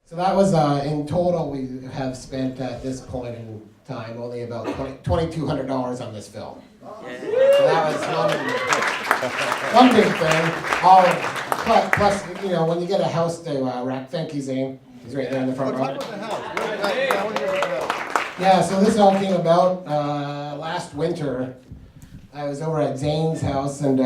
So that was, in total, we have spent at this point in time only about $2,200 on this film. So that was one big thing. Plus, you know, when you get a house to rack, thank you, Zane. He's right there in the front row. Talk about the house. Yeah, so this all came about last winter. I was over at Zane's house and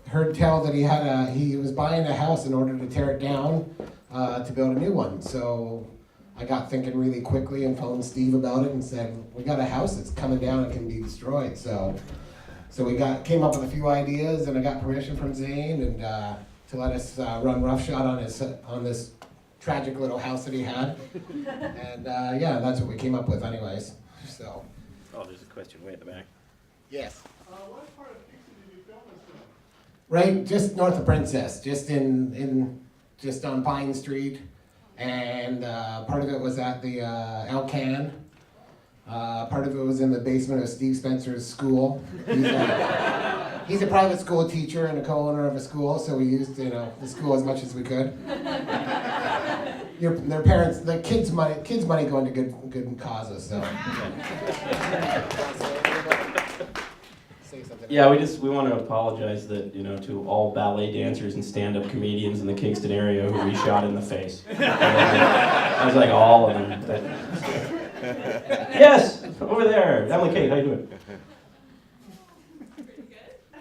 heard tell that he was buying a house in order to tear it down to build a new one. So I got thinking really quickly and phoned Steve about it and said, we got a house that's coming down and can be destroyed. So we came up with a few ideas, and I got permission from Zane and to let us run roughshod on this tragic little house that he had. And yeah, that's what we came up with anyways. So. Oh, there's a question way at the back. Yes. What part of Kingston did you film this in? Right, just north of Princess, just just on Pine Street, and part of it was at the Alcan. Part of it was in the basement of Steve Spencer's school. He's a private school teacher and a co-owner of a school, so we used the school as much as we could. Their parents, the kids' money going to good causes. So. Yeah, we want to apologize that to all ballet dancers and stand-up comedians in the Kingston area who we shot in the face. I was like all of them. Yes, over there, Emily Kate, how you doing?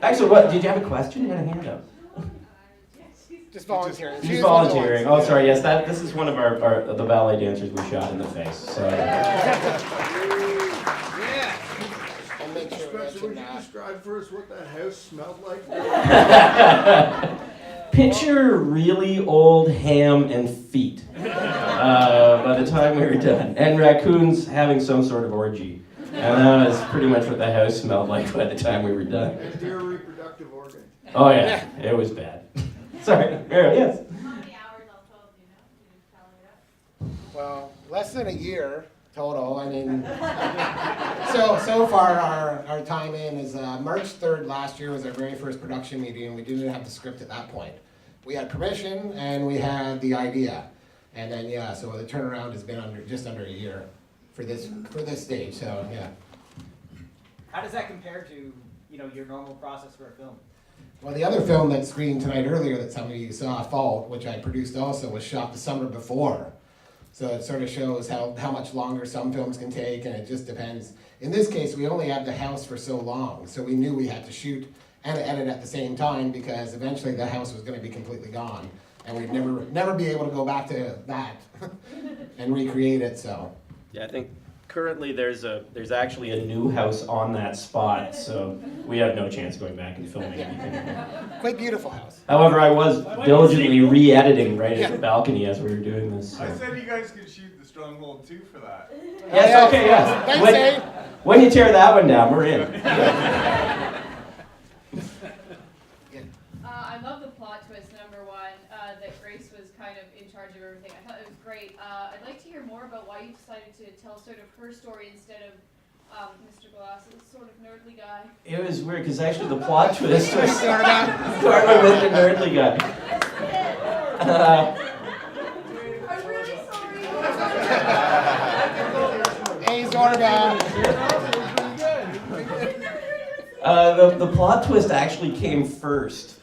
Actually, what? Did you have a question? You had a hand up. Just volunteering. She's volunteering. Oh, sorry. Yes, this is one of the ballet dancers we shot in the face. So. Spencer, would you describe for us what that house smelled like? Picture really old ham and feet by the time we were done. And raccoons having some sort of orgy. And that was pretty much what the house smelled like by the time we were done. And their reproductive organ. Oh yeah, it was bad. Sorry, Meryl, yes? How many hours all told, do you know? Can you tally it up? Well, less than a year total. I mean, so far our time in is March 3rd last year was our very first production meeting, and we didn't have the script at that point. We had permission and we had the idea, and then so the turnaround has been just under a year for this stage. So yeah. How does that compare to your normal process for a film? Well, the other film that screened tonight earlier that some of you saw, Fault, which I produced also, was shot the summer before. So it sort of shows how much longer some films can take, and it just depends. In this case, we only had the house for so long, so we knew we had to shoot and edit at the same time because eventually the house was going to be completely gone, and we'd never be able to go back to that and recreate it. So. Yeah, I think currently there's actually a new house on that spot, so we have no chance going back and filming anything. Quite beautiful house. However, I was diligently re-editing right at the balcony as we were doing this. So. I said you guys could shoot the Stronghold 2 for that. Yes, okay, yes. Thanks, when you tear that one down, we're in. I love the plot twist, number one, that Grace was kind of in charge of everything. I thought it was great. I'd like to hear more about why you decided to tell sort of her story instead of Mr. Glass's sort of nerdly guy. It was weird, because actually the plot twist was started with the nerdly guy. I'm really sorry. Hey, Zorba. The plot twist actually came first.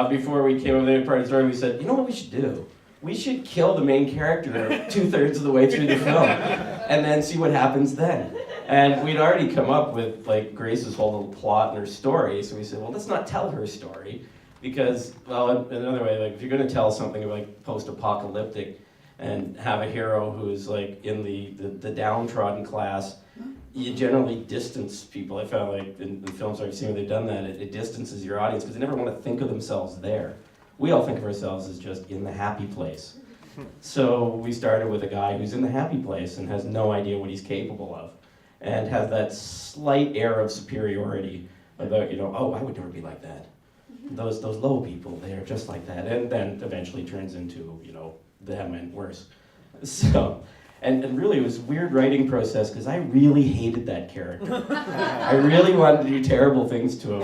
Before we came over there part of the story, we said, you know what we should do? We should kill the main character 2/3 of the way through the film, and then see what happens then. And we'd already come up with Grace's whole little plot and her story, so we said, well, let's not tell her story, because, well, another way, if you're going to tell something post-apocalyptic and have a hero who's in the downtrodden class, you generally distance people. I found in films I've seen where they've done that, it distances your audience because they never want to think of themselves there. We all think of ourselves as just in the happy place. So we started with a guy who's in the happy place and has no idea what he's capable of, and has that slight air of superiority about, oh, I would never be like that. Those low people, they are just like that. And then eventually turns into, them and worse. So. And really, it was a weird writing process because I really hated that character. I really wanted to do terrible things to him.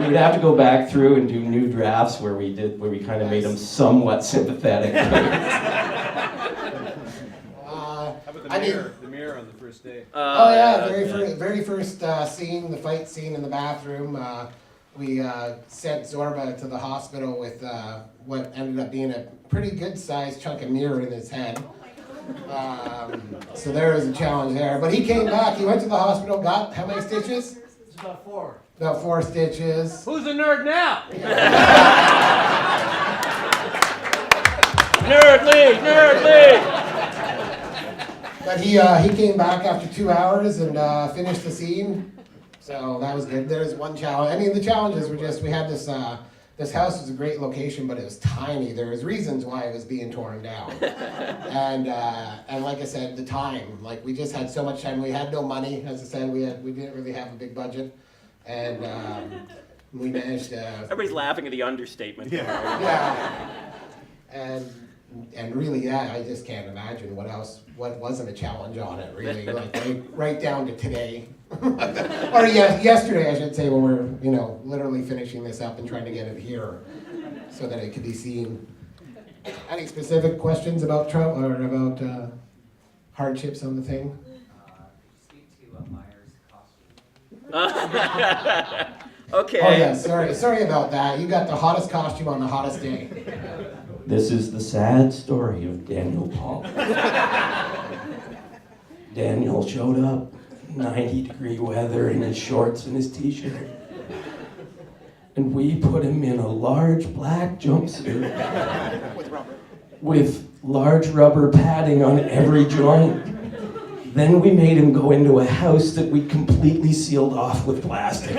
We would have to go back through and do new drafts where we kind of made him somewhat sympathetic. How about the I mean- mirror? The mirror on the first day. Oh yeah, very first scene, the fight scene in the bathroom. We sent Zorba to the hospital with what ended up being a pretty good sized chunk of mirror in his head. So there was a challenge there. But he came back, he went to the hospital, got how many stitches? It's about 4. About 4 stitches. Who's a nerd now? Nerd league! But he came back after 2 hours and finished the scene. So that was good. There's one challenge. I mean, the challenges were just, we had this, this house was a great location, but it was tiny. There was reasons why it was being torn down. And like I said, the time, like we just had so much time. We had no money, as I said, we didn't really have a big budget. And we managed to. Everybody's laughing at the understatement. Yeah. And really, yeah, I just can't imagine what wasn't a challenge on it, really, like right down to today. Or yesterday, I should say, when we're, literally finishing this up and trying to get it here so that it could be seen. Any specific questions about trouble or about hardships on the thing? Speak to Myers' costume. Okay. Oh yeah, sorry about that. You got the hottest costume on the hottest day. This is the sad story of Daniel Paul. Daniel showed up, 90-degree weather, in his shorts and his t-shirt. And we put him in a large black jumpsuit with large rubber padding on every joint. Then we made him go into a house that we completely sealed off with plastic.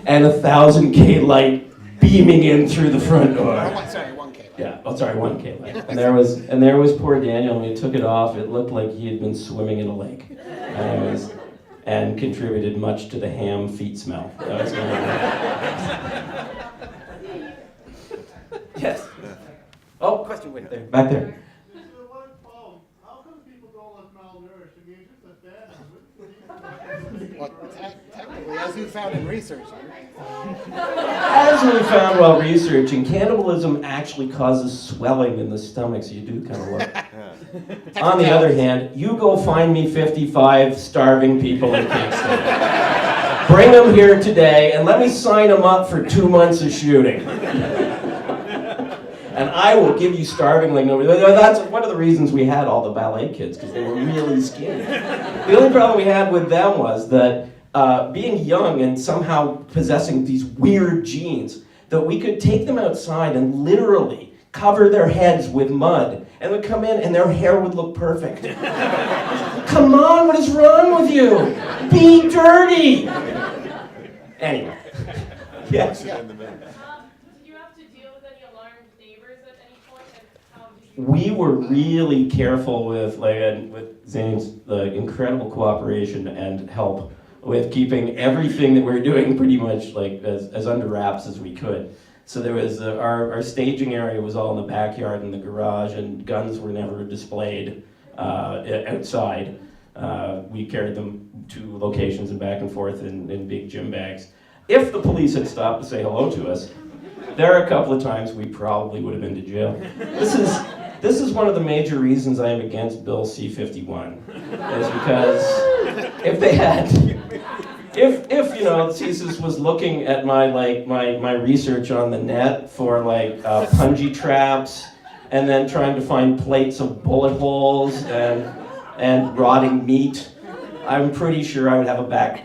And 1,000K light beaming in through the front door. Sorry, 1K. Yeah, oh sorry, 1K light. And there was poor Daniel. When he took it off, it looked like he had been swimming in a lake. And contributed much to the ham feet smell. That was Yes. Oh, question right there. Back there. How come people don't look malnourished? I mean, just a bad Well, technically, as you found in research. As we found while researching, cannibalism actually causes swelling in the stomach, so you do kind of look. On the other hand, you go find me 55 starving people in Kingston. Bring them here today, and let me sign them up for 2 months of shooting. And I will give you starving like nobody. That's one of the reasons we had all the ballet kids, because they were really skinny. The only problem we had with them was that being young and somehow possessing these weird genes, that we could take them outside and literally cover their heads with mud, and would come in and their hair would look perfect. Come on, what is wrong with you? Be dirty! Anyway. Yes. Did you have to deal with any alarmed neighbors at any point, and how did you? We were really careful with Zane's incredible cooperation and help with keeping everything that we were doing pretty much as under wraps as we could. So there was our staging area was all in the backyard and the garage, and guns were never displayed outside. We carried them to locations and back and forth in big gym bags. If the police had stopped to say hello to us, there are a couple of times we probably would have been to jail. This is one of the major reasons I am against Bill C-51, is because if they had, if CSIS was looking at my research on the net for punji traps, and then trying to find plates of bullet holes and rotting meat, I'm pretty sure I would have a black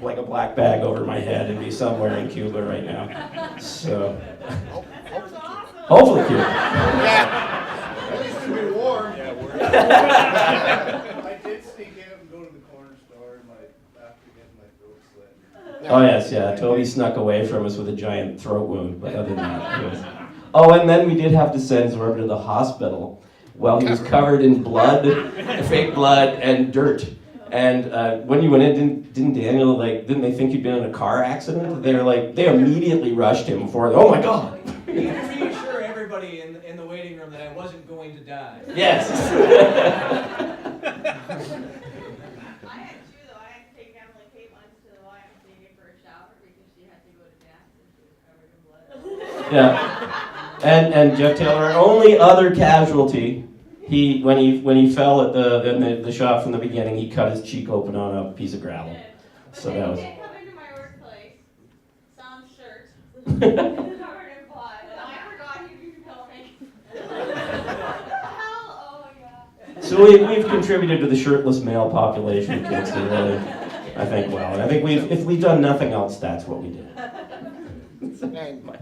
bag over my head and be somewhere in Cuba right now. So, hopefully Cuba. At least it'll be warm. I did sneak out and go to the corner store after getting my throat slit. Oh yes, yeah. Toby snuck away from us with a giant throat wound, but other than that, it was. Oh, and then we did have to send Zorba to the hospital while he was covered in blood, fake blood, and dirt. And when you went in, didn't Daniel didn't they think you'd been in a car accident? They immediately rushed him before. Oh my God! Reassure everybody in the waiting room that I wasn't going to die. Yes. I had two though. I had to take Emily Kate once to the YMCA for a shower because she had to go to dance and she was covered in blood. Yeah. And Jeff Taylor, our only other casualty, when he fell at the shop from the beginning, he cut his cheek open on a piece of gravel. So that was. You can't come into my workplace, some shirt, covered in blood, and I forgot you could help me. What the hell? Oh my god. So we've contributed to the shirtless male population of Kingston, really. I think well, and I think if we've done nothing else, that's what we did. And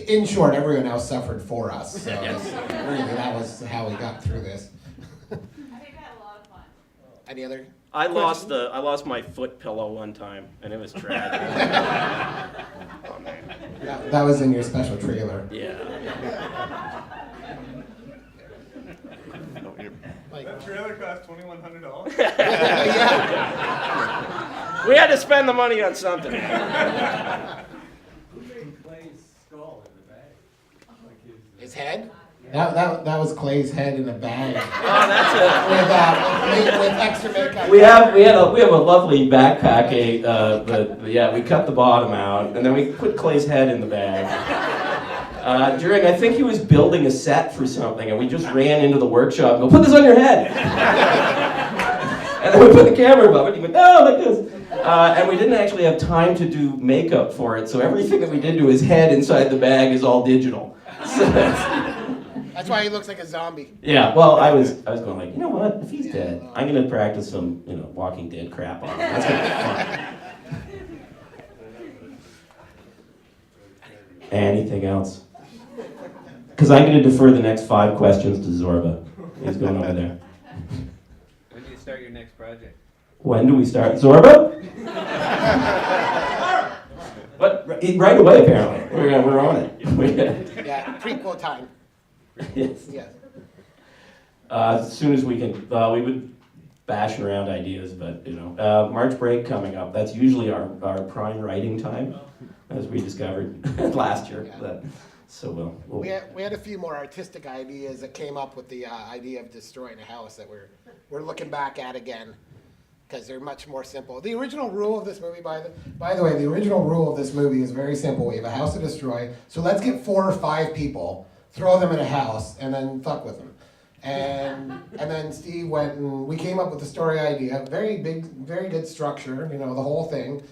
in short, everyone else suffered for us. So really, that was how we got through this. I think I had a lot of fun. Any other? I lost my foot pillow one time, and it was tragic. Oh man. That was in your special trailer. Yeah. The trailer cost $2,100. We had to spend the money on something. Who made Clay's skull in the bag? Like His head? That was Clay's head in a bag Oh, that's with extra makeup. we have a lovely backpack. We cut the bottom out, and then we put Clay's head in the bag. I think he was building a set for something, and we just ran into the workshop and go, put this on your head! And then we put the camera above it, and he went, no, like this. And we didn't actually have time to do makeup for it, so everything that we did to his head inside the bag is all digital. So That's why he looks like a zombie. yeah, well, I was going like, you know what, if he's dead, I'm going to practice some, Walking Dead crap on him. That's going to be fun. Anything else? Because I'm going to defer the next 5 questions to Zorba. He's going over there. When do you start your next project? When do we start? Zorba? What? Right away, apparently. We're on it. Yeah, prequel time. Yes. Yes. As soon as we can, we would bash around ideas, but March break coming up. That's usually our prime writing time, as we discovered last year. Yeah. So we'll We had a few more artistic ideas that came up with the idea of destroying a house that we're looking back at again, because they're much more simple. The original rule of this movie, by the way, the original rule of this movie is very simple. We have a house to destroy, so let's get 4 or 5 people, throw them in a house, and then fuck with them. And then Steve went and we came up with the story idea, very big, very good structure, the whole thing.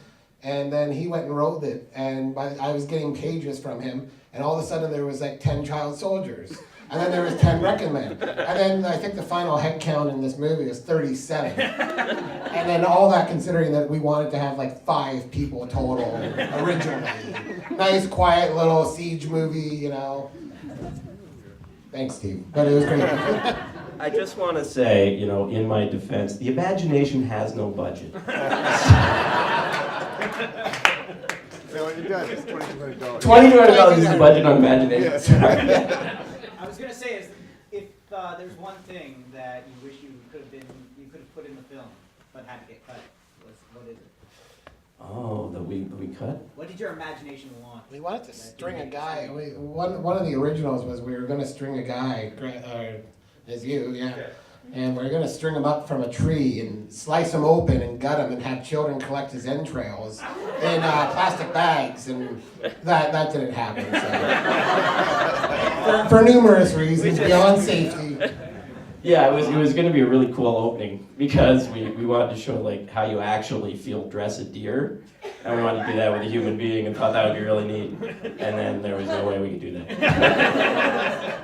And then he went and wrote it, and I was getting pages from him, and all of a sudden there was like 10 child soldiers, and then there was 10 wrecking men, and then I think the final head count in this movie is 37. And then all that considering that we wanted to have like 5 people total originally. Nice, quiet little siege movie, Thanks, Steve, but it was great. I just want to say, in my defense, the imagination has no budget. So what you done is $2,200. $2,200 is the budget on imagination. Sorry. I was gonna say is if there's one thing that you wish you could have put in the film but had to get cut, what is it? Oh, that we cut? What did your imagination want? We wanted to string a guy. One of the originals was we were going to string a guy, as you, yeah. And we were going to string him up from a tree and slice him open and gut him and have children collect his entrails in plastic bags, and that didn't happen. So. for numerous reasons, beyond safety. Yeah, it was going to be a really cool opening because we wanted to show how you actually feel dress a deer, and we wanted to do that with a human being and thought that would be really neat. And then there was no way we could do that.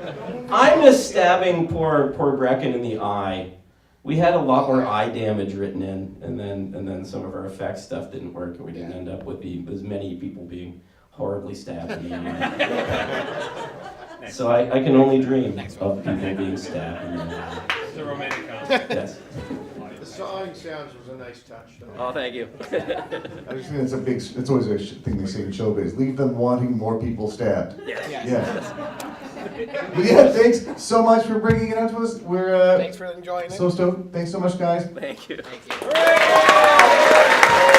I miss stabbing poor Brecken in the eye. We had a lot more eye damage written in, and then some of our effects stuff didn't work, and we didn't end up with as many people being horribly stabbed in the eye. So I can only dream of people being stabbed in the eye. It's a romantic comedy. Yes. The sawing sounds was a nice touch, though. Oh, thank you. I just think it's always a thing they say in showbiz. Leave them wanting more people stabbed. Yes. Yeah. But yeah, thanks so much for bringing it out to us. We're Thanks for enjoying it. so stoked. Thanks so much, guys. Thank you. Thank you.